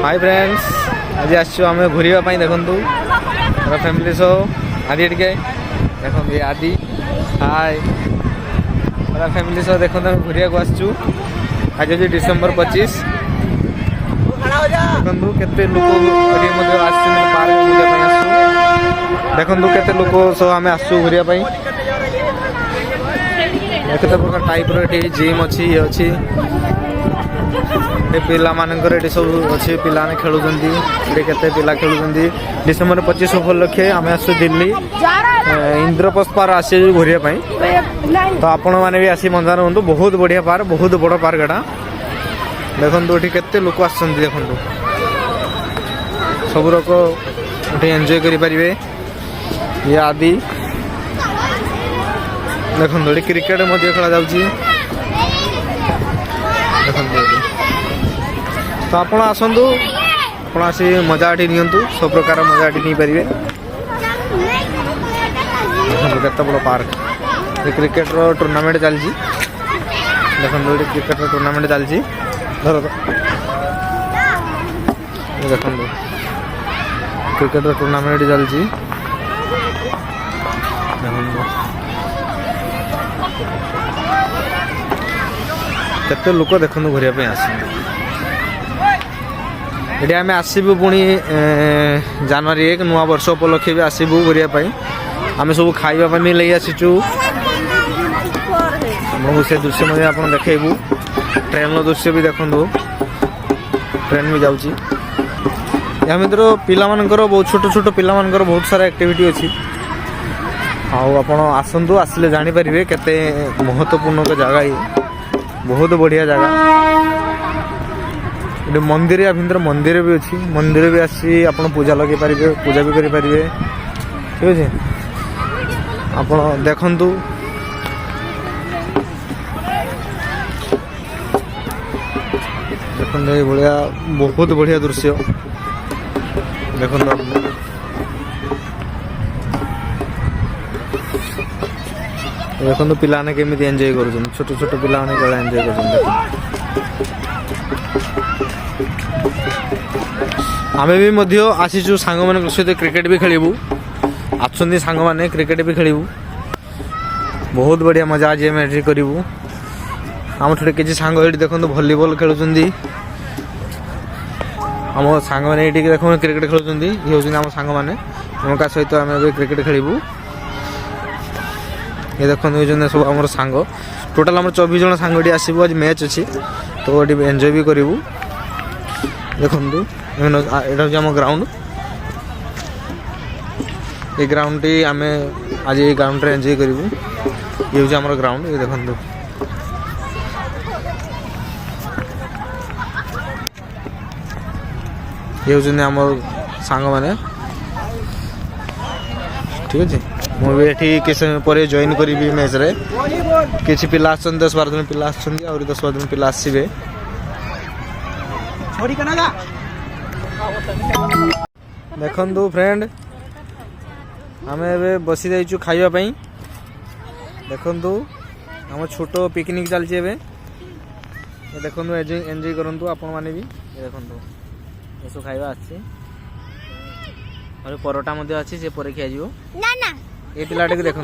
hi friends आज आम घूरवाई देखु फैमिली सो आदि टे देखो ये आदि हाय पूरा फैमिली सो देखो घूरिया को आसचु आज हूँ डिसेम्बर 25 देखु केते लोक पार्क देखु केते लोक सब आम आसू घूरवाई केते प्रकार टाइप रे जिम अच्छी ये अच्छी पिला मानकर ये सब अच्छे पिला खेलुंट केते पिला खेलुंट डिसेम्बर 25 उपलक्षे आम आसु दिल्ली इंद्रप्रस्थ पार्क आसी घूरवाई तो आपण मैंने भी आसी मजा रुहतु बहुत बढ़िया पार्क बहुत बड़ पार्क एटा देखो ये केते लोक आस देखु सब लोग ये एंजॉय करें ये आदि देखो ये क्रिकेट खेला जाऊँगी देखो तो आपण आसतु आप आसी मजा आटी नियंतु सब प्रकार मजा आटी नहीं पारे केत बड़ पार्क क्रिकेट टूर्नामेंट चलती देखो ये क्रिकेट टूर्नामेंट चलती धर देखो क्रिकेट टूर्नामेंट चलती केते लोक देखो घूरवाई आस ये आम आसबू पुणी जनवरी 1 नुआ वर्ष उपलक्षे भी आसबू घूरवाई आम सब खाइबा भी लगे आसीचु से दृश्य आप देखू ट्रेन दृश्य भी देखु ट्रेन भी जाऊँगी या भर पिला बहुत छोट छोट पिला बहुत सारा एक्टिविटी अच्छी आप आसतु आसिले जानीपारे केते महत्वपूर्ण जगह ये बहुत बढ़िया जगह ये मंदिर या भर मंदिर भी अच्छी मंदिर भी आसी आप पूजा लगे पारे पूजा भी करें ठीक है आप देखु देखो ये भाया बहुत बढ़िया दृश्य देखो देखो पिलाने केमी एंजॉय कर छोट छोट पिला एंजॉय कर आमे भी आसीचु सांग मान सहित क्रिकेट भी खेलू आसुंदी सांग माने क्रिकेट भी खेलू बहुत बढ़िया मजा आज आम एंट्री करूँ आम थोड़े किसी सांग ये देखो भलीबल खेलुंट आम सांग मैंने देखो क्रिकेट खेलुंट ये हूँ आम सांग मैंने सहित आम क्रिकेट खेलू ये देखो ये सब आम सांग टोटाल आम 24 जन सांग आसबू आज मैच अच्छी तो ये एंजॉय भी करूँ देखो यहाँ हूँ आम ग्राउंड ये ग्राउंड टी आम आज ये ग्राउंड रे एंजॉय करूँ ये हूँ आम ग्राउंड ये देखो ये हूँ आम सांग मैंने ठीक अच्छे मुझे किसी समय पर जॉइन करी मैच रे किसी पिला 10-12 दिन पिला 10-12 दिन पिला आसबे देखु फ्रेंड आम ए बसी जाइचु खाइबापी देखु आम छोट पिकनिक चलती देखो एंजॉय करूँ आपण मैंने भी देखो ये सब खाइबा अच्छी परोटा अच्छी से पर खिया ये पिलाटे देखो